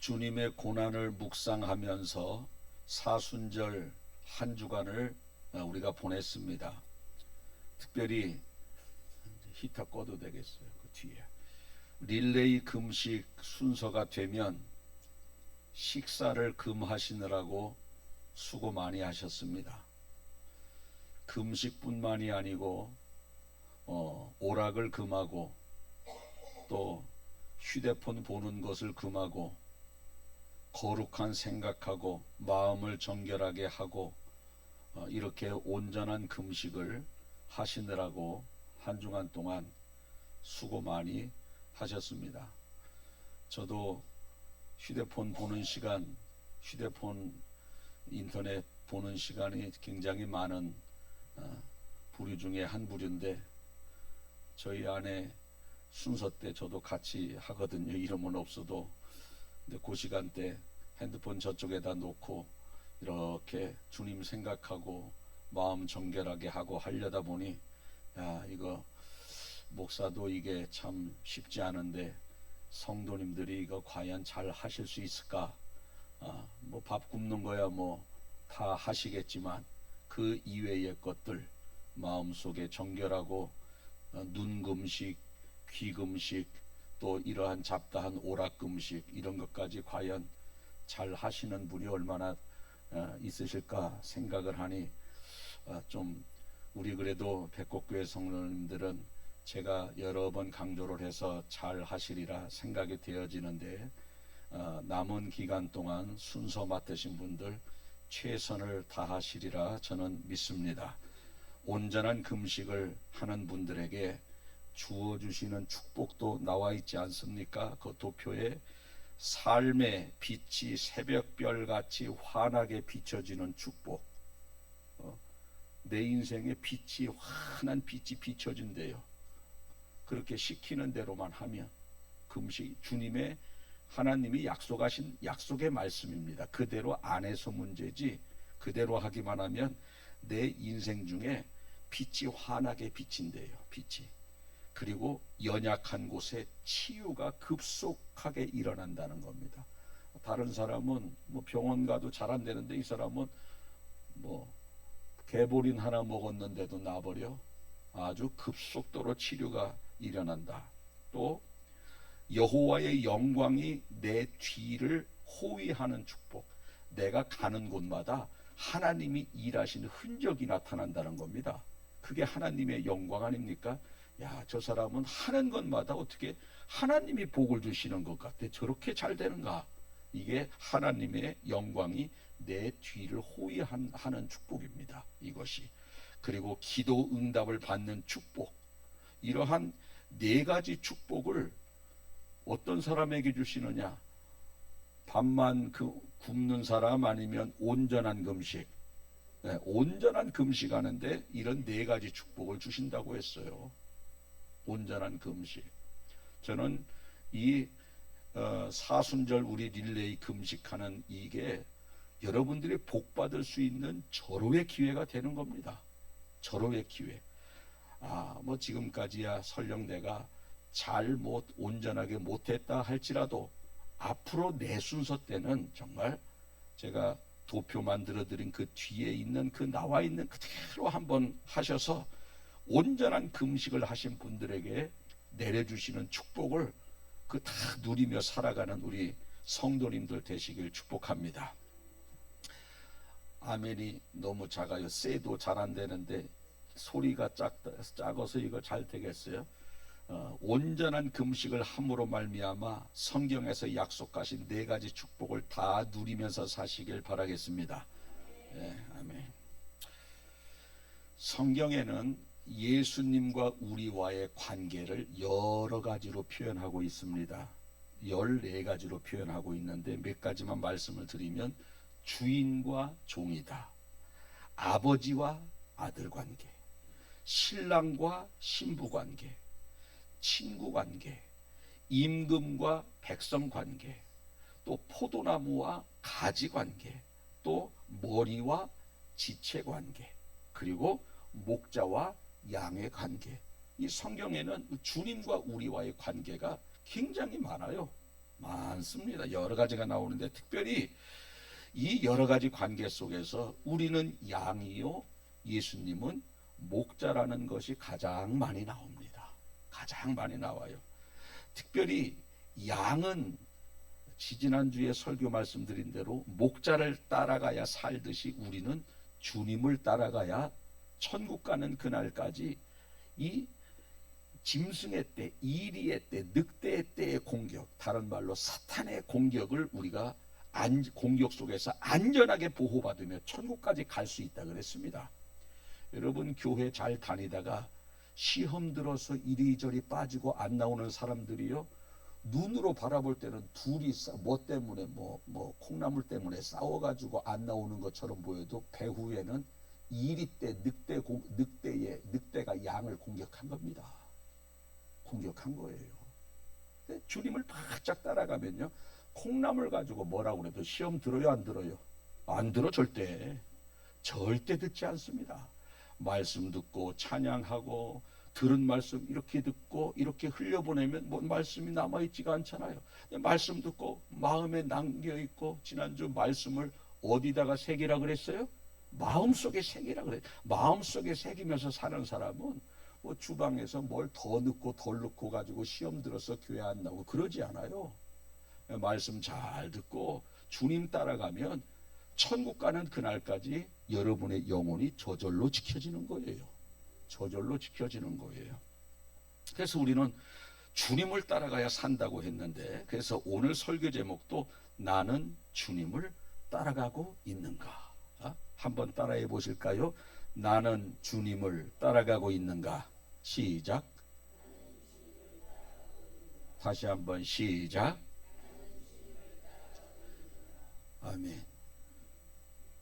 주님의 고난을 묵상하면서 사순절 한 주간을 우리가 보냈습니다. 특별히 히터 꺼도 되겠어요. 그 뒤에 릴레이 금식 순서가 되면 식사를 금하시느라고 수고 많이 하셨습니다. 금식뿐만이 아니고 오락을 금하고 또 휴대폰 보는 것을 금하고 거룩한 생각하고 마음을 정결하게 하고 이렇게 온전한 금식을 하시느라고 한 주간 동안 수고 많이 하셨습니다. 저도 휴대폰 보는 시간, 휴대폰 인터넷 보는 시간이 굉장히 많은 부류 중에 한 부류인데, 저희 아내 순서 때 저도 같이 하거든요. 이름은 없어도. 근데 그 시간대 핸드폰 저쪽에다 놓고 이렇게 주님 생각하고 마음 정결하게 하고 하려다 보니, 야, 이거 목사도 이게 참 쉽지 않은데 성도님들이 이거 과연 잘 하실 수 있을까? 뭐 밥 굽는 거야 뭐 다 하시겠지만 그 이외의 것들, 마음속에 정결하고 눈 금식, 귀 금식, 또 이러한 잡다한 오락 금식, 이런 것까지 과연 잘 하시는 분이 얼마나 있으실까 생각을 하니, 좀 우리 그래도 백곡교회 성도님들은 제가 여러 번 강조를 해서 잘 하시리라 생각이 되어지는데, 남은 기간 동안 순서 맡으신 분들 최선을 다하시리라 저는 믿습니다. 온전한 금식을 하는 분들에게 주어주시는 축복도 나와 있지 않습니까? 그 도표에 삶의 빛이 새벽별같이 환하게 비춰지는 축복. 내 인생에 빛이, 환한 빛이 비춰진대요. 그렇게 시키는 대로만 하면 금식, 주님의 하나님이 약속하신 약속의 말씀입니다. 그대로 안 해서 문제지, 그대로 하기만 하면 내 인생 중에 빛이 환하게 비친대요. 빛이. 그리고 연약한 곳에 치유가 급속하게 일어난다는 겁니다. 다른 사람은 뭐 병원 가도 잘 안 되는데, 이 사람은 뭐 개보린 하나 먹었는데도 나버려 아주 급속도로 치료가 일어난다. 또 여호와의 영광이 내 뒤를 호위하는 축복. 내가 가는 곳마다 하나님이 일하시는 흔적이 나타난다는 겁니다. 그게 하나님의 영광 아닙니까? 야, 저 사람은 하는 것마다 어떻게 하나님이 복을 주시는 것 같아. 저렇게 잘 되는가? 이게 하나님의 영광이 내 뒤를 호위하는 축복입니다. 이것이. 그리고 기도 응답을 받는 축복. 이러한 네 가지 축복을 어떤 사람에게 주시느냐? 밥만 굶는 사람, 아니면 온전한 금식. 네, 온전한 금식하는데 이런 네 가지 축복을 주신다고 했어요. 온전한 금식. 저는 이 사순절 우리 릴레이 금식하는 이게 여러분들이 복 받을 수 있는 절호의 기회가 되는 겁니다. 절호의 기회. 뭐 지금까지야 설령 내가 잘 온전하게 못했다 할지라도 앞으로 내 순서 때는 정말 제가 도표 만들어 드린 그 뒤에 있는 그 나와 있는 그대로 한번 하셔서 온전한 금식을 하신 분들에게 내려주시는 축복을 그 다 누리며 살아가는 우리 성도님들 되시길 축복합니다. 아멘이 너무 작아요. 쎄도 잘 안 되는데 소리가 작아서 이거 잘 되겠어요? 온전한 금식을 함으로 말미암아 성경에서 약속하신 네 가지 축복을 다 누리면서 사시길 바라겠습니다. 아멘. 성경에는 예수님과 우리와의 관계를 여러 가지로 표현하고 있습니다. 14가지로 표현하고 있는데 몇 가지만 말씀을 드리면, 주인과 종이다, 아버지와 아들 관계, 신랑과 신부 관계, 친구 관계, 임금과 백성 관계, 또 포도나무와 가지 관계, 또 머리와 지체 관계, 그리고 목자와 양의 관계. 이 성경에는 주님과 우리와의 관계가 굉장히 많아요. 많습니다. 여러 가지가 나오는데 특별히 이 여러 가지 관계 속에서 우리는 양이요, 예수님은 목자라는 것이 가장 많이 나옵니다. 가장 많이 나와요. 특별히 양은 지지난주에 설교 말씀드린 대로 목자를 따라가야 살듯이 우리는 주님을 따라가야 천국 가는 그날까지 이 짐승의 때, 이리의 때, 늑대의 때의 공격, 다른 말로 사탄의 공격을 우리가 공격 속에서 안전하게 보호받으며 천국까지 갈 수 있다 그랬습니다. 여러분, 교회 잘 다니다가 시험 들어서 이리저리 빠지고 안 나오는 사람들이요, 눈으로 바라볼 때는 둘이 뭐 때문에 뭐 콩나물 때문에 싸워가지고 안 나오는 것처럼 보여도 배후에는 이리 때 늑대가 양을 공격한 겁니다. 공격한 거예요. 주님을 바짝 따라가면요, 콩나물 가지고 뭐라고 그래도 시험 들어요, 안 들어요? 안 들어. 절대 듣지 않습니다. 말씀 듣고 찬양하고 들은 말씀 이렇게 듣고 이렇게 흘려보내면 뭐 말씀이 남아있지가 않잖아요. 말씀 듣고 마음에 남겨있고, 지난주 말씀을 어디다가 새기라 그랬어요? 마음속에 새기라 그래요. 마음속에 새기면서 사는 사람은 뭐 주방에서 뭘 더 넣고 덜 넣고 가지고 시험 들어서 교회 안 나오고 그러지 않아요. 말씀 잘 듣고 주님 따라가면 천국 가는 그날까지 여러분의 영혼이 저절로 지켜지는 거예요. 저절로 지켜지는 거예요. 그래서 우리는 주님을 따라가야 산다고 했는데, 그래서 오늘 설교 제목도 나는 주님을 따라가고 있는가? 한번 따라해 보실까요? 나는 주님을 따라가고 있는가? 시작. 다시 한번 시작. 아멘.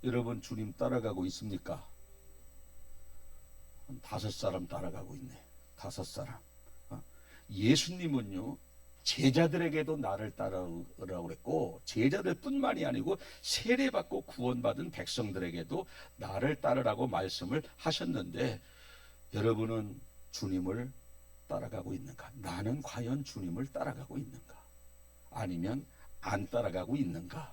여러분, 주님 따라가고 있습니까? 한 5사람 따라가고 있네. 5사람. 예수님은요, 제자들에게도 나를 따르라고 그랬고, 제자들 뿐만이 아니고 세례받고 구원받은 백성들에게도 나를 따르라고 말씀을 하셨는데, 여러분은 주님을 따라가고 있는가? 나는 과연 주님을 따라가고 있는가? 아니면 안 따라가고 있는가?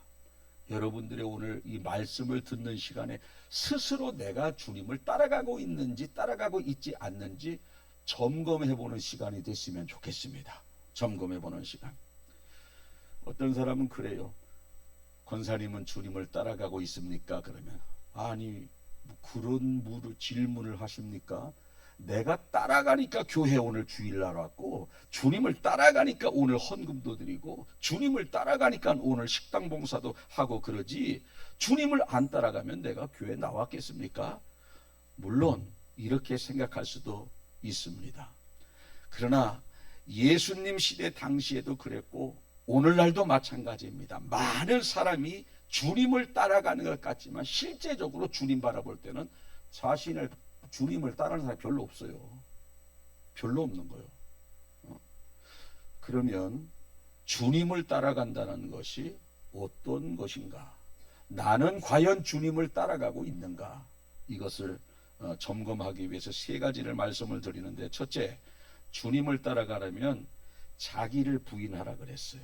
여러분들의 오늘 이 말씀을 듣는 시간에 스스로 내가 주님을 따라가고 있는지 따라가고 있지 않는지 점검해보는 시간이 됐으면 좋겠습니다. 점검해보는 시간. 어떤 사람은 그래요. 권사님은 주님을 따라가고 있습니까? 그러면 아니, 그런 질문을 하십니까? 내가 따라가니까 교회 오늘 주일날 왔고, 주님을 따라가니까 오늘 헌금도 드리고, 주님을 따라가니까 오늘 식당 봉사도 하고 그러지, 주님을 안 따라가면 내가 교회 나왔겠습니까? 물론 이렇게 생각할 수도 있습니다. 그러나 예수님 시대 당시에도 그랬고 오늘날도 마찬가지입니다. 많은 사람이 주님을 따라가는 것 같지만 실제적으로 주님 바라볼 때는 주님을 따르는 사람이 별로 없어요. 별로 없는 거예요. 그러면 주님을 따라간다는 것이 어떤 것인가? 나는 과연 주님을 따라가고 있는가? 이것을 점검하기 위해서 3가지를 말씀을 드리는데, 첫째, 주님을 따라가려면 자기를 부인하라 그랬어요.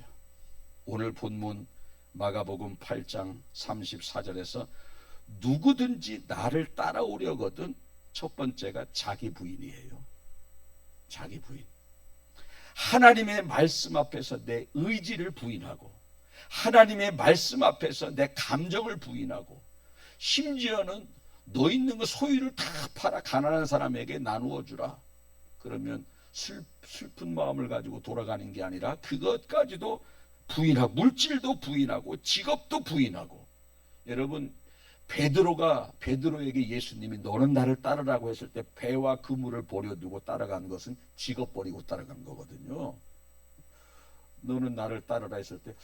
오늘 본문 마가복음 8장 34절에서 누구든지 나를 따라오려거든 첫 번째가 자기 부인이에요. 자기 부인. 하나님의 말씀 앞에서 내 의지를 부인하고, 하나님의 말씀 앞에서 내 감정을 부인하고, 심지어는 너 있는 거 소유를 다 팔아 가난한 사람에게 나누어 주라. 그러면 슬픈 마음을 가지고 돌아가는 게 아니라 그것까지도 부인하고, 물질도 부인하고, 직업도 부인하고. 여러분, 베드로에게 예수님이 너는 나를 따르라고 했을 때 배와 그물을 버려두고 따라간 것은 직업 버리고 따라간 거거든요. 너는 나를 따르라 했을 때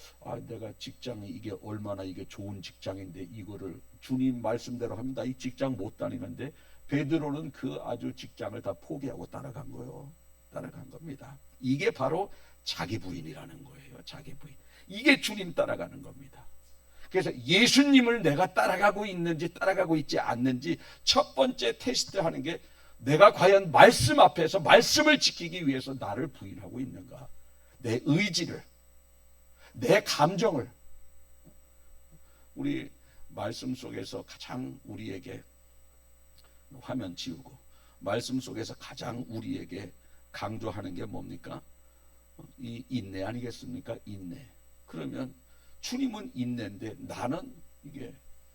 내가 직장이 이게 얼마나 이게 좋은 직장인데 이거를 주님 말씀대로 합니다. 이 직장 못 다니는데, 베드로는 그 아주 직장을 다 포기하고 따라간 거예요. 따라간 겁니다. 이게 바로 자기 부인이라는 거예요. 자기 부인. 이게 주님 따라가는 겁니다. 그래서 예수님을 내가 따라가고 있는지 따라가고 있지 않는지 첫 번째 테스트하는 게, 내가 과연 말씀 앞에서 말씀을 지키기 위해서 나를 부인하고 있는가? 내 의지를, 내 감정을, 우리 말씀 속에서 가장 우리에게, 화면 지우고, 말씀 속에서 가장 우리에게 강조하는 게 뭡니까? 이 인내 아니겠습니까? 인내. 그러면 주님은 인내인데 나는 이게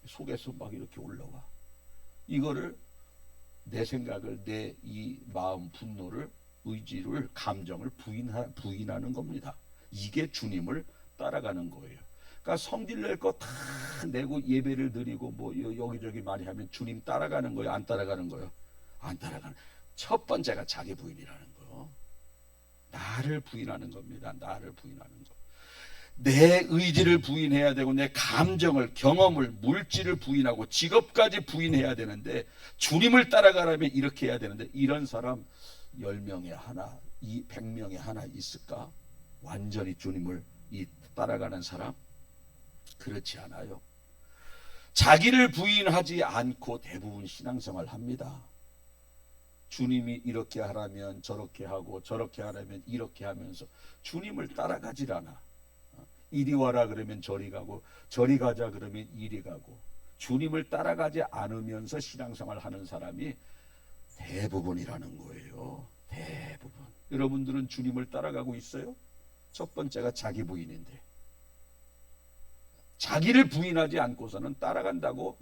속에서 막 이렇게 올라와. 이거를, 내 생각을, 내 이 마음, 분노를, 의지를, 감정을 부인하는 겁니다. 이게 주님을 따라가는 거예요. 그러니까 성질 낼 거 다 내고 예배를 드리고 뭐 여기저기 많이 하면 주님 따라가는 거예요? 안 따라가는 거예요? 안 따라가는. 첫 번째가 자기 부인이라는 거예요. 나를 부인하는 겁니다. 나를 부인하는 거. 내 의지를 부인해야 되고, 내 감정을, 경험을, 물질을 부인하고, 직업까지 부인해야 되는데, 주님을 따라가려면 이렇게 해야 되는데, 이런 사람 10명에 하나, 100명에 하나 있을까? 완전히 주님을 따라가는 사람? 그렇지 않아요. 자기를 부인하지 않고 대부분 신앙생활을 합니다. 주님이 이렇게 하라면 저렇게 하고, 저렇게 하라면 이렇게 하면서 주님을 따라가질 않아. 이리 와라 그러면 저리 가고, 저리 가자 그러면 이리 가고, 주님을 따라가지 않으면서 신앙생활 하는 사람이 대부분이라는 거예요. 대부분. 여러분들은 주님을 따라가고 있어요? 첫 번째가 자기 부인인데, 자기를 부인하지 않고서는 따라간다고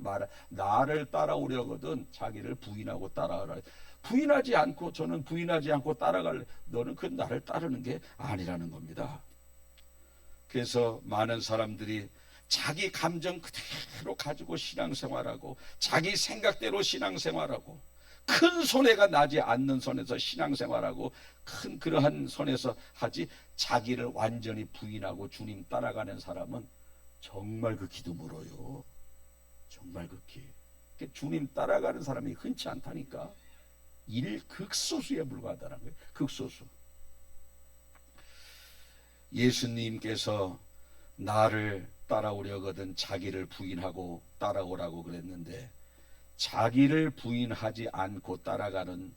나를 따라오려거든 자기를 부인하고 따라가라. 부인하지 않고, 저는 부인하지 않고 따라갈래. 너는 그 나를 따르는 게 아니라는 겁니다. 그래서 많은 사람들이 자기 감정 그대로 가지고 신앙생활하고, 자기 생각대로 신앙생활하고, 큰 손해가 나지 않는 선에서 신앙생활하고, 큰 그러한 선에서 하지, 자기를 완전히 부인하고 주님 따라가는 사람은 정말 그 기도 멀어요. 정말 극히. 주님 따라가는 사람이 흔치 않다니까. 극소수에 불과하다는 거예요. 극소수. 예수님께서 나를 따라오려거든 자기를 부인하고 따라오라고 그랬는데, 자기를 부인하지 않고 따라가는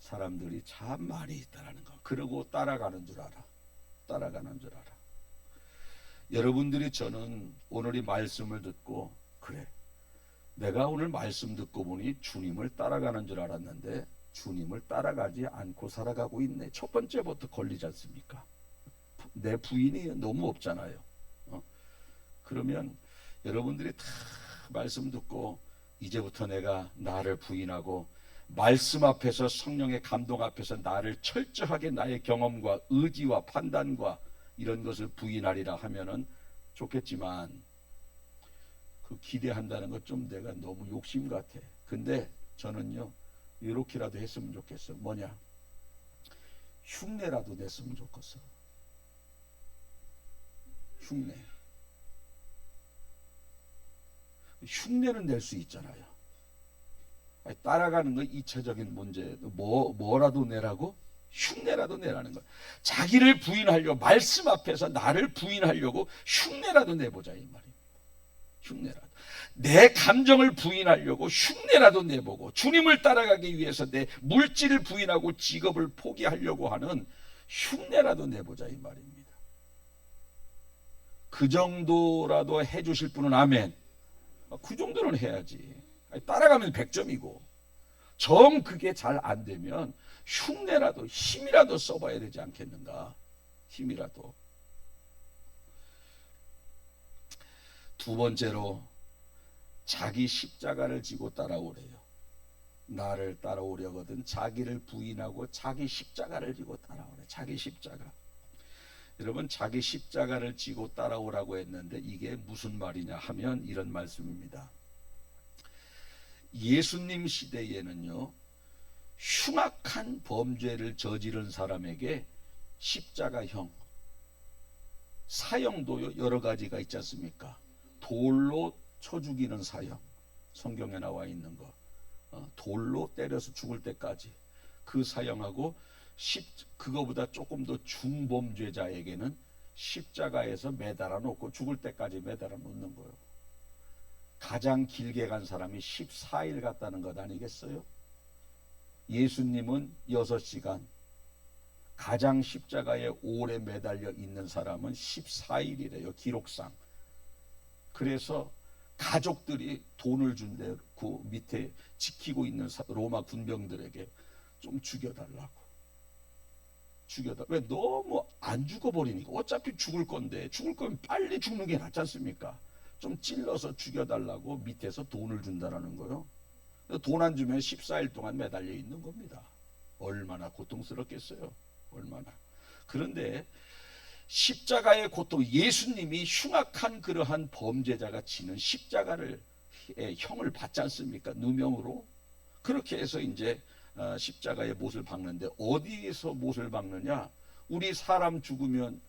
사람들이 참 많이 있다는 거. 그러고 따라가는 줄 알아. 따라가는 줄 알아. 여러분들이, 저는 오늘 이 말씀을 듣고, 그래, 내가 오늘 말씀 듣고 보니 주님을 따라가는 줄 알았는데 주님을 따라가지 않고 살아가고 있네. 첫 번째부터 걸리지 않습니까? 내 부인이 너무 없잖아요. 그러면 여러분들이 다 말씀 듣고, 이제부터 내가 나를 부인하고 말씀 앞에서, 성령의 감동 앞에서 나를 철저하게 나의 경험과 의지와 판단과 이런 것을 부인하리라 하면은 좋겠지만, 그 기대한다는 것 좀 내가 너무 욕심 같아. 근데 저는요, 이렇게라도 했으면 좋겠어. 뭐냐? 흉내라도 냈으면 좋겠어. 흉내. 흉내는 낼 수 있잖아요. 따라가는 건 이차적인 문제. 뭐라도 내라고? 흉내라도 내라는 거야. 자기를 부인하려고, 말씀 앞에서 나를 부인하려고 흉내라도 내보자 이 말입니다. 흉내라도. 내 감정을 부인하려고 흉내라도 내보고, 주님을 따라가기 위해서 내 물질을 부인하고 직업을 포기하려고 하는 흉내라도 내보자 이 말입니다. 그 정도라도 해주실 분은 아멘. 그 정도는 해야지. 따라가면 100점이고 정 그게 잘 안 되면 흉내라도, 힘이라도 써봐야 되지 않겠는가. 힘이라도. 두 번째로, 자기 십자가를 지고 따라오래요. 나를 따라오려거든 자기를 부인하고 자기 십자가를 지고 따라오래. 자기 십자가. 여러분, 자기 십자가를 지고 따라오라고 했는데 이게 무슨 말이냐 하면 이런 말씀입니다. 예수님 시대에는요, 흉악한 범죄를 저지른 사람에게 십자가형, 사형도 여러 가지가 있지 않습니까? 돌로 쳐 죽이는 사형, 성경에 나와 있는 거, 돌로 때려서 죽을 때까지 그 사형하고, 그거보다 조금 더 중범죄자에게는 십자가에서 매달아 놓고 죽을 때까지 매달아 놓는 거예요. 가장 길게 간 사람이 14일 갔다는 것 아니겠어요? 예수님은 6시간, 가장 십자가에 오래 매달려 있는 사람은 14일이래요, 기록상. 그래서 가족들이 돈을 준대, 그 밑에 지키고 있는 로마 군병들에게 좀 죽여달라고. 왜? 너무 안 죽어버리니까. 어차피 죽을 건데, 죽을 거면 빨리 죽는 게 낫지 않습니까? 좀 찔러서 죽여달라고 밑에서 돈을 준다라는 거요. 돈 안 주면 14일 동안 매달려 있는 겁니다. 얼마나 고통스럽겠어요. 얼마나. 그런데 십자가의 고통, 예수님이 흉악한 그러한 범죄자가 지는 십자가를 형을 받지 않습니까? 누명으로. 그렇게 해서 이제 십자가에 못을 박는데, 어디에서 못을 박느냐? 우리 사람 죽으면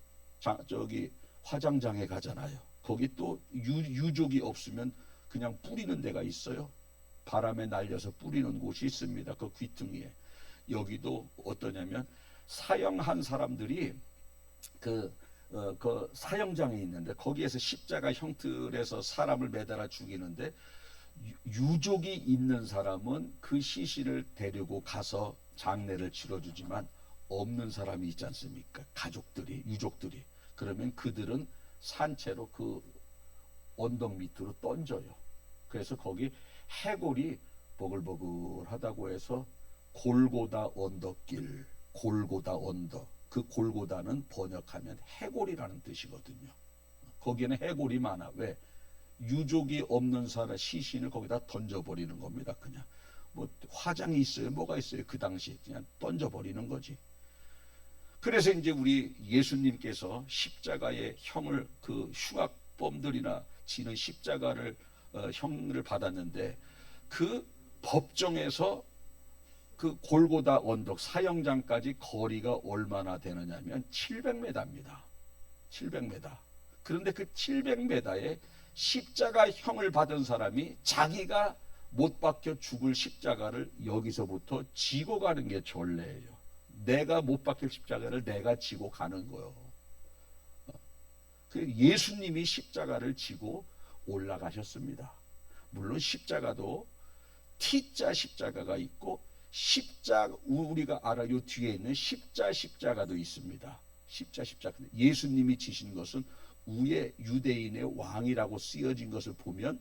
저기 화장장에 가잖아요. 거기 또 유족이 없으면 그냥 뿌리는 데가 있어요. 바람에 날려서 뿌리는 곳이 있습니다. 그 귀퉁이에. 여기도 어떠냐면, 사형한 사람들이 그 사형장에 있는데, 거기에서 십자가 형틀에서 사람을 매달아 죽이는데, 유족이 있는 사람은 그 시신을 데리고 가서 장례를 치러주지만, 없는 사람이 있지 않습니까? 가족들이, 유족들이. 그러면 그들은 산채로 그 언덕 밑으로 던져요. 그래서 거기 해골이 버글버글하다고 해서 골고다 언덕길, 골고다 언덕. 그 골고다는 번역하면 해골이라는 뜻이거든요. 거기에는 해골이 많아. 왜? 유족이 없는 사람 시신을 거기다 던져버리는 겁니다. 그냥 뭐 화장이 있어요, 뭐가 있어요? 그 당시에 그냥 던져버리는 거지. 그래서 이제 우리 예수님께서 십자가의 형을, 그 흉악범들이나 지는 십자가를 형을 받았는데, 그 법정에서 그 골고다 언덕 사형장까지 거리가 얼마나 되느냐면 700m입니다. 700m. 그런데 그 700m에 십자가 형을 받은 사람이 자기가 못 박혀 죽을 십자가를 여기서부터 지고 가는 게 전례예요. 내가 못 박힐 십자가를 내가 지고 가는 거예요. 그 예수님이 십자가를 지고 올라가셨습니다. 물론 십자가도 T자 십자가가 있고, 우리가 알아요, 뒤에 있는 십자가도 있습니다. 십자가. 예수님이 지신 것은 위에 유대인의 왕이라고 쓰여진 것을 보면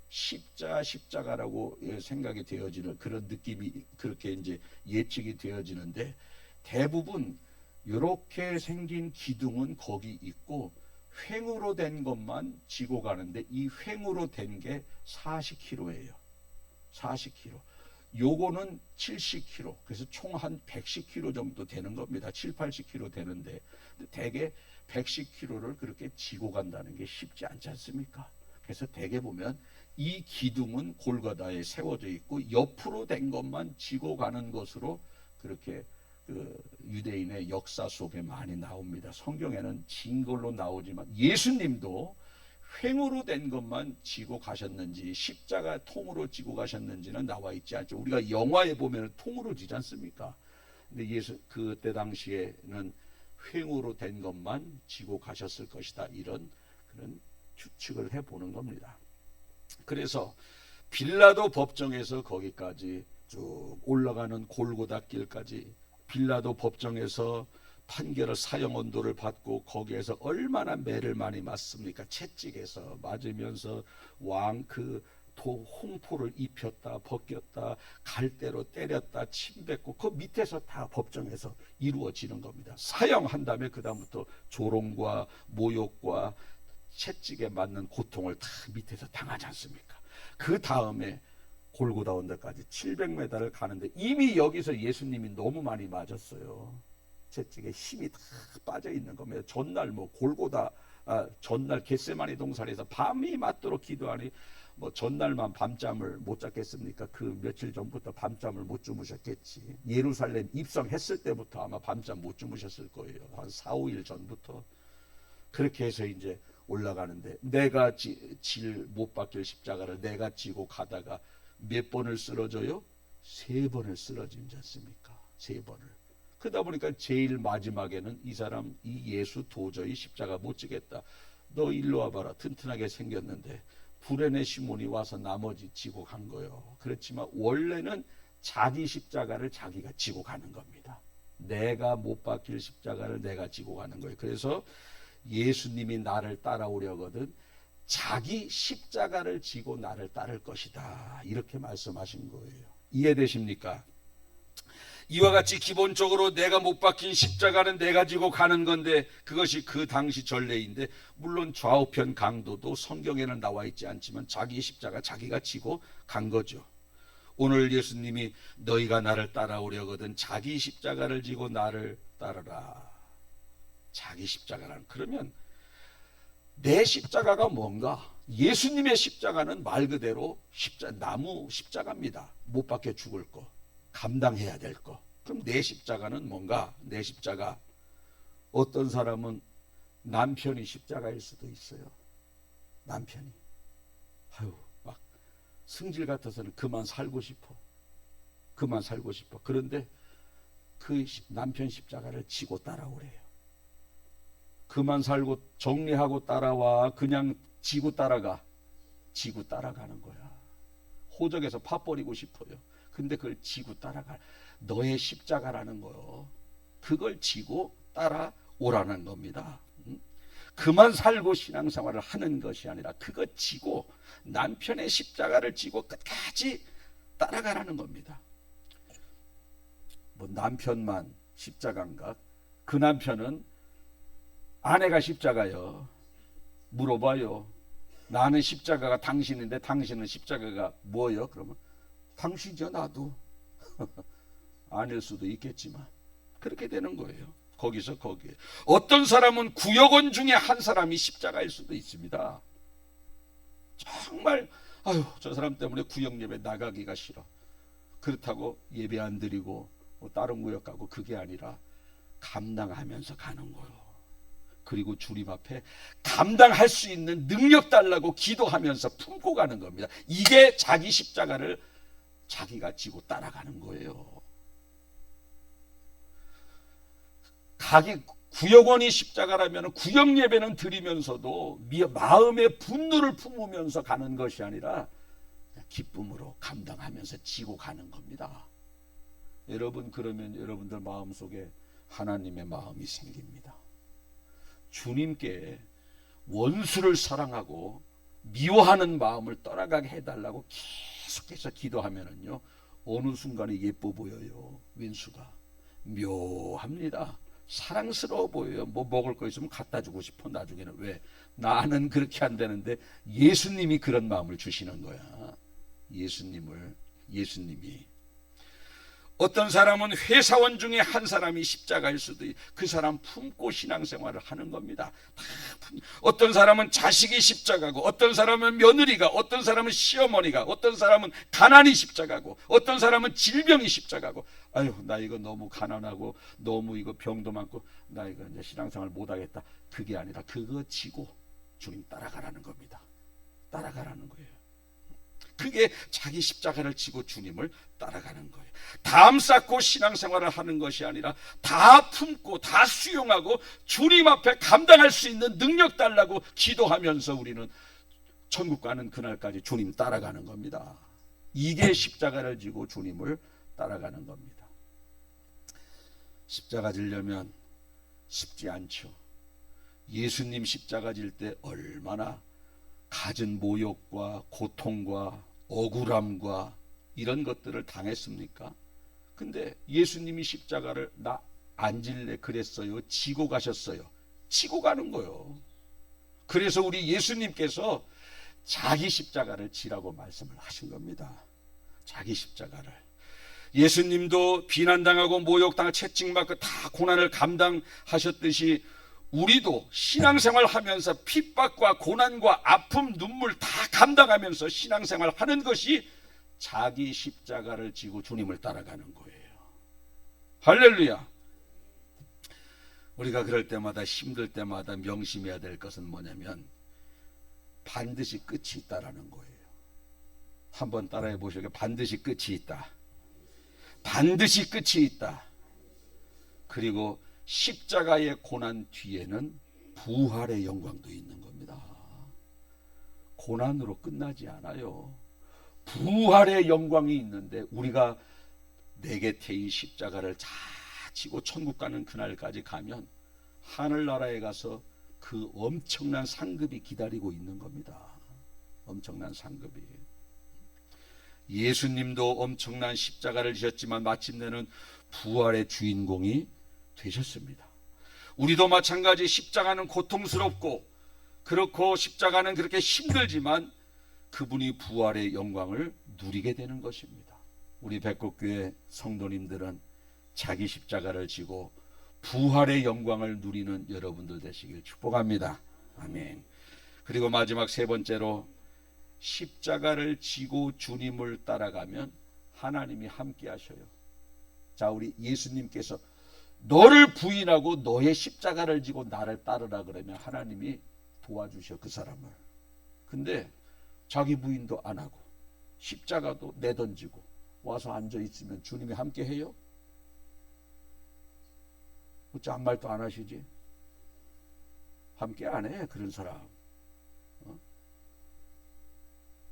십자가라고 생각이 되어지는 그런 느낌이, 그렇게 이제 예측이 되어지는데, 대부분 이렇게 생긴 기둥은 거기 있고, 횡으로 된 것만 지고 가는데, 이 횡으로 된 게 40kg예요. 40kg. 요거는 70kg. 그래서 총 한 110kg 정도 되는 겁니다. 7, 80kg 되는데, 대개 110kg를 그렇게 지고 간다는 게 쉽지 않지 않습니까? 그래서 대개 보면 이 기둥은 골고다에 세워져 있고, 옆으로 된 것만 지고 가는 것으로 그렇게 그 유대인의 역사 속에 많이 나옵니다. 성경에는 진 걸로 나오지만, 예수님도 횡으로 된 것만 지고 가셨는지 십자가 통으로 지고 가셨는지는 나와 있지 않죠. 우리가 영화에 보면 통으로 지지 않습니까? 근데 그때 당시에는 횡으로 된 것만 지고 가셨을 것이다, 이런 그런 추측을 해보는 겁니다. 그래서 빌라도 법정에서 거기까지 쭉 올라가는 골고다 길까지, 빌라도 법정에서 판결을, 사형 언도를 받고, 거기에서 얼마나 매를 많이 맞습니까? 채찍에서 맞으면서 왕 홍포를 입혔다 벗겼다, 갈대로 때렸다, 침 뱉고, 그 밑에서 다 법정에서 이루어지는 겁니다. 사형한 다음에 그 다음부터 조롱과 모욕과 채찍에 맞는 고통을 다 밑에서 당하지 않습니까? 그 다음에 골고다 언덕까지 700m를 가는데, 이미 여기서 예수님이 너무 많이 맞았어요. 채찍에 힘이 다 빠져 있는 겁니다. 전날 전날 겟세마니 동산에서 밤이 맞도록 기도하니, 전날만 밤잠을 못 잤겠습니까? 그 며칠 전부터 밤잠을 못 주무셨겠지. 예루살렘 입성했을 때부터 아마 밤잠 못 주무셨을 거예요. 한 4, 5일 전부터. 그렇게 해서 이제 올라가는데, 내가 못 박힐 십자가를 내가 지고 가다가 몇 번을 쓰러져요? 3번을 쓰러지지 않습니까? 3번을. 그러다 보니까 제일 마지막에는 이 예수 도저히 십자가 못 지겠다. 너 일로 와봐라. 튼튼하게 생겼는데. 구레네 시몬이 와서 나머지 지고 간 거예요. 그렇지만 원래는 자기 십자가를 자기가 지고 가는 겁니다. 내가 못 박힐 십자가를 내가 지고 가는 거예요. 그래서 예수님이 나를 따라오려거든 자기 십자가를 지고 나를 따를 것이다, 이렇게 말씀하신 거예요. 이해되십니까? 이와 같이 기본적으로 내가 못 박힌 십자가는 내가 지고 가는 건데, 그것이 그 당시 전례인데, 물론 좌우편 강도도 성경에는 나와 있지 않지만 자기 십자가 자기가 지고 간 거죠. 오늘 예수님이 너희가 나를 따라오려거든 자기 십자가를 지고 나를 따르라. 자기 십자가란, 그러면 내 십자가가 뭔가? 예수님의 십자가는 말 그대로 나무 십자가입니다. 못 박혀 죽을 거, 감당해야 될 거. 그럼 내 십자가는 뭔가? 내 십자가, 어떤 사람은 남편이 십자가일 수도 있어요. 남편이 막 승질 같아서는 그만 살고 싶어. 그런데 그 남편 십자가를 지고 따라오래요. 그만 살고 정리하고 따라와. 그냥 지고 따라가는 거야. 호적에서 파 버리고 싶어요. 근데 그걸 지고 따라가. 너의 십자가라는 거요. 그걸 지고 따라오라는 겁니다. 그만 살고 신앙생활을 하는 것이 아니라 그거 지고, 남편의 십자가를 지고 끝까지 따라가라는 겁니다. 뭐 남편만 십자가인가? 그 남편은 아내가 십자가요. 물어봐요. 나는 십자가가 당신인데 당신은 십자가가 뭐요? 그러면 당신이죠. 나도 아닐 수도 있겠지만 그렇게 되는 거예요. 거기서 거기에. 어떤 사람은 구역원 중에 한 사람이 십자가일 수도 있습니다. 정말 저 사람 때문에 구역 예배 나가기가 싫어. 그렇다고 예배 안 드리고 다른 구역 가고, 그게 아니라 감당하면서 가는 거예요. 그리고 주님 앞에 감당할 수 있는 능력 달라고 기도하면서 품고 가는 겁니다. 이게 자기 십자가를 자기가 지고 따라가는 거예요. 구역원이 십자가라면 구역 예배는 드리면서도 마음의 분노를 품으면서 가는 것이 아니라 기쁨으로 감당하면서 지고 가는 겁니다. 여러분, 그러면 여러분들 마음속에 하나님의 마음이 생깁니다. 주님께 원수를 사랑하고 미워하는 마음을 떠나가게 해달라고 계속해서 기도하면은요, 어느 순간에 예뻐 보여요. 왼수가 묘합니다. 사랑스러워 보여요. 뭐 먹을 거 있으면 갖다 주고 싶어. 나중에는. 왜? 나는 그렇게 안 되는데 예수님이 그런 마음을 주시는 거야. 예수님이. 어떤 사람은 회사원 중에 한 사람이 십자가일 수도 있고, 그 사람 품고 신앙생활을 하는 겁니다. 어떤 사람은 자식이 십자가고, 어떤 사람은 며느리가, 어떤 사람은 시어머니가, 어떤 사람은 가난이 십자가고, 어떤 사람은 질병이 십자가고. 아유, 나 이거 너무 가난하고 너무 이거 병도 많고 나 이거 이제 신앙생활 못하겠다. 그게 아니라 그거 지고 주님 따라가라는 겁니다. 따라가라는 거예요. 그게 자기 십자가를 지고 주님을 따라가는 거예요. 담 쌓고 신앙생활을 하는 것이 아니라 다 품고 다 수용하고 주님 앞에 감당할 수 있는 능력 달라고 기도하면서 우리는 천국 가는 그날까지 주님 따라가는 겁니다. 이게 십자가를 지고 주님을 따라가는 겁니다. 십자가 지려면 쉽지 않죠. 예수님 십자가 질 때 얼마나 갖은 모욕과 고통과 억울함과 이런 것들을 당했습니까? 근데 예수님이 십자가를 나 안 질래 그랬어요? 지고 가셨어요? 지고 가는 거요. 그래서 우리 예수님께서 자기 십자가를 지라고 말씀을 하신 겁니다. 자기 십자가를. 예수님도 비난당하고 모욕당하고 채찍맞고 다 고난을 감당하셨듯이 우리도 신앙생활 하면서 핍박과 고난과 아픔, 눈물 다 감당하면서 신앙생활 하는 것이 자기 십자가를 지고 주님을 따라가는 거예요. 할렐루야. 우리가 그럴 때마다, 힘들 때마다 명심해야 될 것은 뭐냐면 반드시 끝이 있다라는 거예요. 한번 따라해 보시게. 반드시 끝이 있다. 반드시 끝이 있다. 그리고 십자가의 고난 뒤에는 부활의 영광도 있는 겁니다. 고난으로 끝나지 않아요. 부활의 영광이 있는데 우리가 내 곁에 이 십자가를 잘 지고 천국 가는 그날까지 가면 하늘나라에 가서 그 엄청난 상급이 기다리고 있는 겁니다. 엄청난 상급이. 예수님도 엄청난 십자가를 지셨지만 마침내는 부활의 주인공이 되셨습니다. 우리도 마찬가지 십자가는 고통스럽고 그렇고 십자가는 그렇게 힘들지만 그분이 부활의 영광을 누리게 되는 것입니다. 우리 백곡교회 성도님들은 자기 십자가를 지고 부활의 영광을 누리는 여러분들 되시길 축복합니다. 아멘. 그리고 마지막 세 번째로 십자가를 지고 주님을 따라가면 하나님이 함께 하셔요. 자, 우리 예수님께서 너를 부인하고 너의 십자가를 지고 나를 따르라 그러면 하나님이 도와주셔, 그 사람을. 근데 자기 부인도 안 하고 십자가도 내던지고 와서 앉아 있으면 주님이 함께 해요? 어째 아무 말도 안 하시지? 함께 안 해, 그런 사람.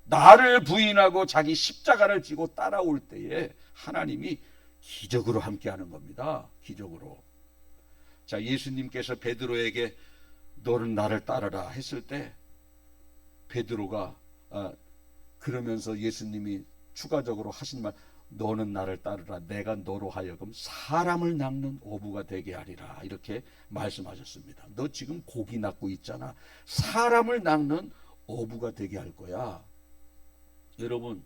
나를 부인하고 자기 십자가를 지고 따라올 때에 하나님이 기적으로 함께하는 겁니다. 기적으로. 자, 예수님께서 베드로에게 너는 나를 따르라 했을 때 베드로가 그러면서 예수님이 추가적으로 하신 말, 너는 나를 따르라, 내가 너로 하여금 사람을 낚는 어부가 되게 하리라, 이렇게 말씀하셨습니다. 너 지금 고기 낚고 있잖아. 사람을 낚는 어부가 되게 할 거야. 여러분,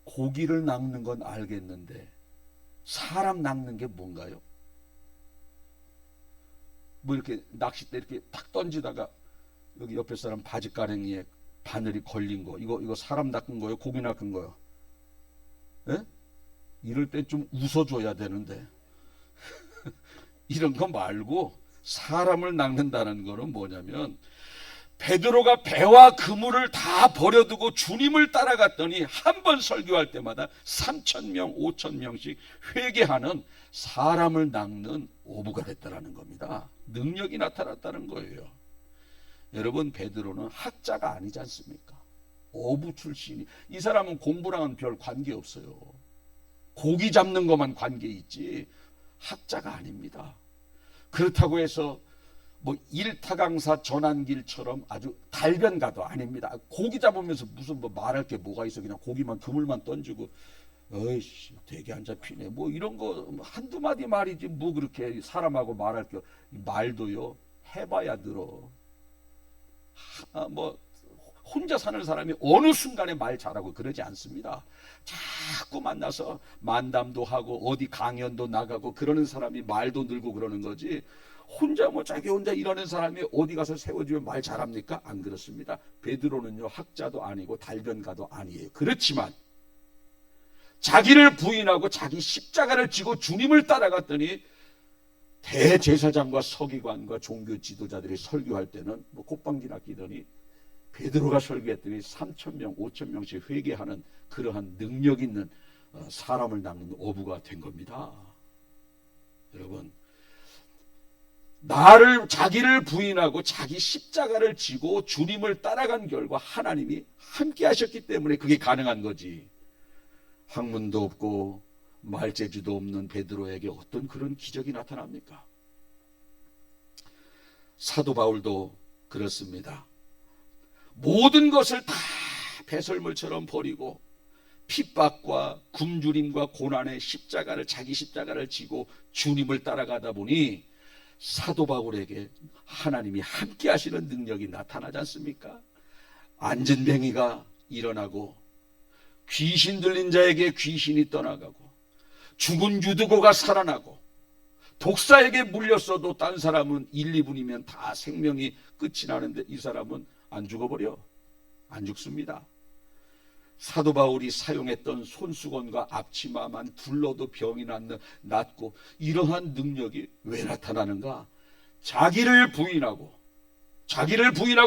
고기를 낚는 건 알겠는데 사람 낚는 게 뭔가요? 뭐 이렇게 낚싯대 이렇게 탁 던지다가 여기 옆에 사람 바지가랭이에 바늘이 걸린 거, 이거 사람 낚은 거예요? 고기 낚은 거예요? 예? 이럴 때 좀 웃어줘야 되는데 이런 거 말고 사람을 낚는다는 거는 뭐냐면, 베드로가 배와 그물을 다 버려두고 주님을 따라갔더니 한 번 설교할 때마다 3,000명, 5,000명씩 회개하는 사람을 낚는 어부가 됐다는 겁니다. 능력이 나타났다는 거예요. 여러분, 베드로는 학자가 아니지 않습니까? 어부 출신이. 이 사람은 공부랑은 별 관계없어요. 고기 잡는 것만 관계 있지 학자가 아닙니다. 그렇다고 해서 뭐 일타강사 전환길처럼 아주 달변가도 아닙니다. 고기 잡으면서 무슨 뭐 말할 게 뭐가 있어. 그냥 고기만 그물만 던지고 어이씨 되게 안 잡히네 뭐 이런 거 한두 마디 말이지 뭐 그렇게 사람하고 말할 게. 말도요 해봐야 늘어. 뭐 혼자 사는 사람이 어느 순간에 말 잘하고 그러지 않습니다. 자꾸 만나서 만담도 하고 어디 강연도 나가고 그러는 사람이 말도 늘고 그러는 거지, 혼자 뭐 자기 혼자 이러는 사람이 어디 가서 세워지면 말 잘합니까? 안 그렇습니다. 베드로는요 학자도 아니고 달변가도 아니에요. 그렇지만 자기를 부인하고 자기 십자가를 지고 주님을 따라갔더니 대제사장과 서기관과 종교 지도자들이 설교할 때는 뭐 콧방귀나 끼더니 베드로가 설교했더니 3,000명, 5,000명씩 회개하는 그러한 능력 있는 사람을 낚는 어부가 된 겁니다. 여러분, 자기를 부인하고 자기 십자가를 지고 주님을 따라간 결과 하나님이 함께 하셨기 때문에 그게 가능한 거지. 학문도 없고 말재주도 없는 베드로에게 어떤 그런 기적이 나타납니까? 사도 바울도 그렇습니다. 모든 것을 다 배설물처럼 버리고 핍박과 굶주림과 고난의 자기 십자가를 지고 주님을 따라가다 보니 사도 바울에게 하나님이 함께 하시는 능력이 나타나지 않습니까? 안진뱅이가 일어나고 귀신 들린 자에게 귀신이 떠나가고 죽은 유두고가 살아나고 독사에게 물렸어도 딴 사람은 1, 2분이면 다 생명이 끝이 나는데 이 사람은 안 죽어버려. 안 죽습니다. 사도 바울이 사용했던 손수건과 앞치마만 둘러도 병이 낫고 이러한 능력이 왜 나타나는가? 자기를 부인하고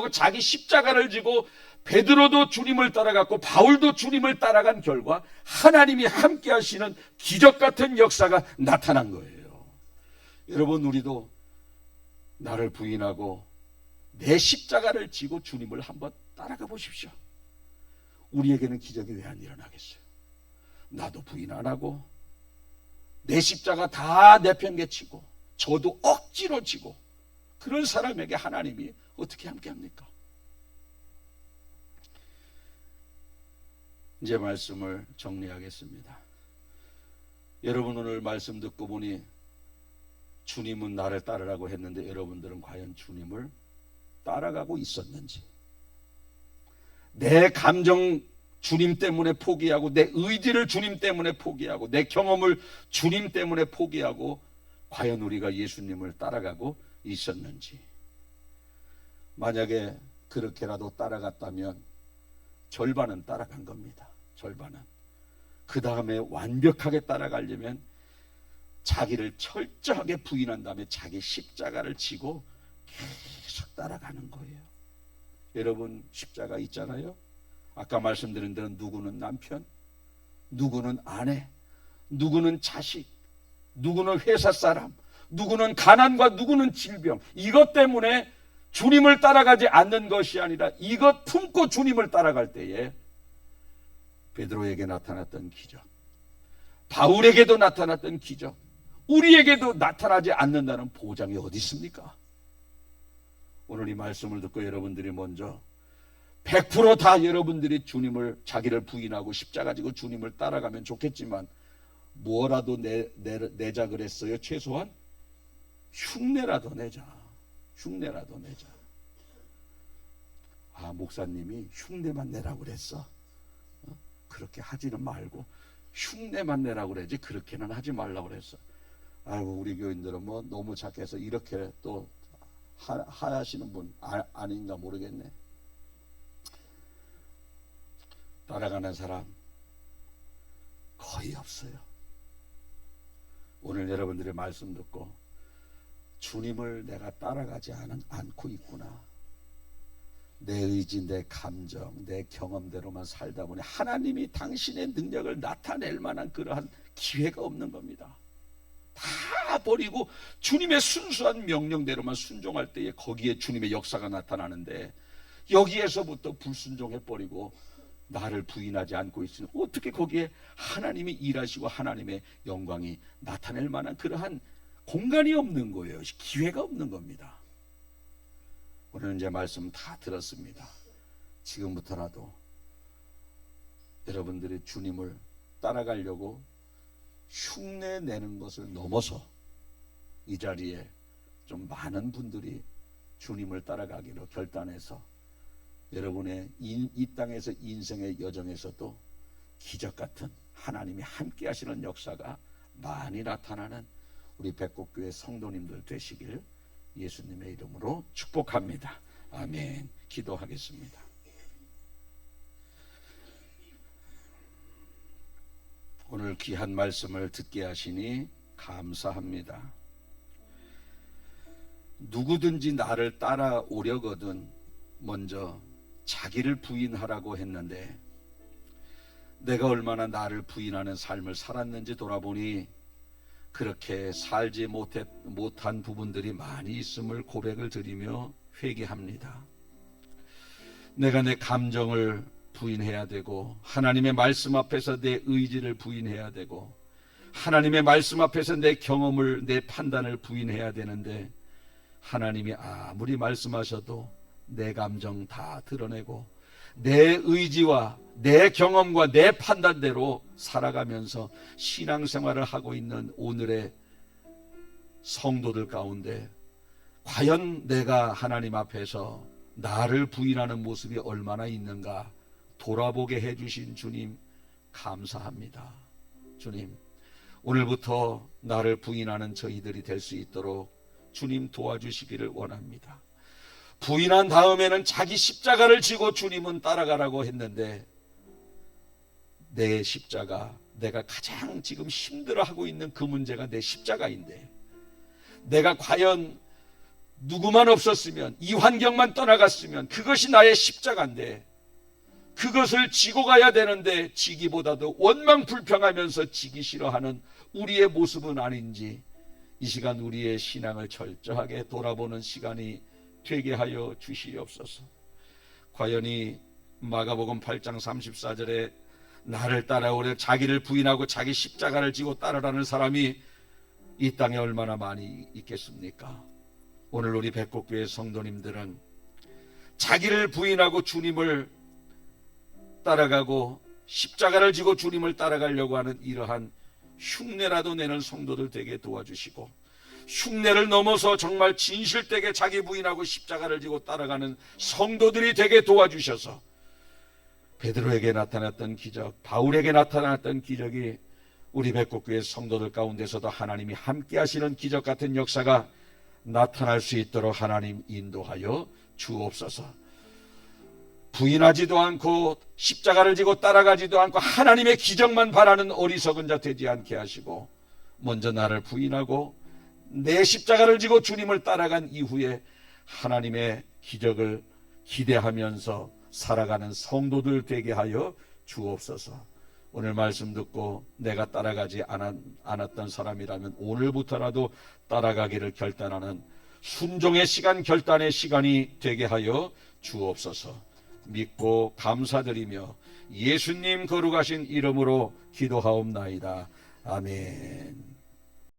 자기 십자가를 지고 베드로도 주님을 따라갔고 바울도 주님을 따라간 결과 하나님이 함께 하시는 기적 같은 역사가 나타난 거예요. 여러분, 우리도 나를 부인하고 내 십자가를 지고 주님을 한번 따라가 보십시오. 우리에게는 기적이 왜 안 일어나겠어요? 나도 부인 안 하고 내 십자가 다 내팽개치고 저도 억지로 지고 그런 사람에게 하나님이 어떻게 함께합니까? 이제 말씀을 정리하겠습니다. 여러분 오늘 말씀 듣고 보니 주님은 나를 따르라고 했는데 여러분들은 과연 주님을 따라가고 있었는지, 내 감정 주님 때문에 포기하고 내 의지를 주님 때문에 포기하고 내 경험을 주님 때문에 포기하고 과연 우리가 예수님을 따라가고 있었는지. 만약에 그렇게라도 따라갔다면 절반은 따라간 겁니다. 절반은. 그 다음에 완벽하게 따라가려면 자기를 철저하게 부인한 다음에 자기 십자가를 지고 계속 따라가는 거예요. 여러분 십자가 있잖아요. 아까 말씀드린 대로 누구는 남편, 누구는 아내, 누구는 자식, 누구는 회사 사람, 누구는 가난과 누구는 질병. 이것 때문에 주님을 따라가지 않는 것이 아니라 이것 품고 주님을 따라갈 때에 베드로에게 나타났던 기적, 바울에게도 나타났던 기적, 우리에게도 나타나지 않는다는 보장이 어디 있습니까? 오늘 이 말씀을 듣고 여러분들이 먼저 100% 여러분들이 주님을, 자기를 부인하고 십자가 지고 주님을 따라가면 좋겠지만 뭐라도 내자 그랬어요. 최소한 흉내라도 내자. 흉내라도 내자. 아, 목사님이 흉내만 내라고 그랬어. 그렇게 하지는 말고 흉내만 내라고 그러지 그렇게는 하지 말라고 그랬어. 아이고, 우리 교인들은 뭐 너무 착해서 이렇게 또 하시는 분 아닌가 모르겠네. 따라가는 사람 거의 없어요. 오늘 여러분들의 말씀 듣고 주님을 내가 따라가지 않고 있구나. 내 의지, 내 감정, 내 경험대로만 살다 보니 하나님이 당신의 능력을 나타낼 만한 그러한 기회가 없는 겁니다. 다 버리고 주님의 순수한 명령대로만 순종할 때에 거기에 주님의 역사가 나타나는데, 여기에서부터 불순종해버리고 나를 부인하지 않고 있으니 어떻게 거기에 하나님이 일하시고 하나님의 영광이 나타낼 만한 그러한 공간이 없는 거예요. 기회가 없는 겁니다. 오늘 이제 말씀 다 들었습니다. 지금부터라도 여러분들이 주님을 따라가려고 흉내 내는 것을 넘어서 이 자리에 좀 많은 분들이 주님을 따라가기로 결단해서 여러분의 이 땅에서 인생의 여정에서도 기적 같은 하나님이 함께 하시는 역사가 많이 나타나는 우리 백곡교회 성도님들 되시길 예수님의 이름으로 축복합니다. 아멘. 기도하겠습니다. 오늘 귀한 말씀을 듣게 하시니 감사합니다. 누구든지 나를 따라오려거든 먼저 자기를 부인하라고 했는데, 내가 얼마나 나를 부인하는 삶을 살았는지 돌아보니 그렇게 살지 못한 부분들이 많이 있음을 고백을 드리며 회개합니다. 내가 내 감정을 부인해야 되고, 하나님의 말씀 앞에서 내 의지를 부인해야 되고, 하나님의 말씀 앞에서 내 경험을, 내 판단을 부인해야 되는데, 하나님이 아무리 말씀하셔도 내 감정 다 드러내고 내 의지와 내 경험과 내 판단대로 살아가면서 신앙생활을 하고 있는 오늘의 성도들 가운데 과연 내가 하나님 앞에서 나를 부인하는 모습이 얼마나 있는가 돌아보게 해주신 주님 감사합니다. 주님, 오늘부터 나를 부인하는 저희들이 될 수 있도록 주님 도와주시기를 원합니다. 부인한 다음에는 자기 십자가를 지고 주님은 따라가라고 했는데, 내 십자가, 내가 가장 지금 힘들어하고 있는 그 문제가 내 십자가인데, 내가 과연 누구만 없었으면, 이 환경만 떠나갔으면 그것이 나의 십자가인데, 그것을 지고 가야 되는데 지기보다도 원망불평하면서 지기 싫어하는 우리의 모습은 아닌지 이 시간 우리의 신앙을 철저하게 돌아보는 시간이 되게 하여 주시옵소서. 과연 이 마가복음 8장 34절에 나를 따라오려 자기를 부인하고 자기 십자가를 지고 따르라는 사람이 이 땅에 얼마나 많이 있겠습니까? 오늘 우리 백곡교회 성도님들은 자기를 부인하고 주님을 따라가고 십자가를 지고 주님을 따라가려고 하는 이러한 흉내라도 내는 성도들 되게 도와주시고, 흉내를 넘어서 정말 진실되게 자기 부인하고 십자가를 지고 따라가는 성도들이 되게 도와주셔서 베드로에게 나타났던 기적, 바울에게 나타났던 기적이 우리 백곡교회 성도들 가운데서도 하나님이 함께 하시는 기적 같은 역사가 나타날 수 있도록 하나님 인도하여 주옵소서. 부인하지도 않고 십자가를 지고 따라가지도 않고 하나님의 기적만 바라는 어리석은 자 되지 않게 하시고, 먼저 나를 부인하고 내 십자가를 지고 주님을 따라간 이후에 하나님의 기적을 기대하면서 살아가는 성도들 되게 하여 주옵소서. 오늘 말씀 듣고 내가 따라가지 않았던 사람이라면 오늘부터라도 따라가기를 결단하는 순종의 시간, 결단의 시간이 되게 하여 주옵소서. 믿고 감사드리며 예수님 거룩하신 이름으로 기도하옵나이다. 아멘.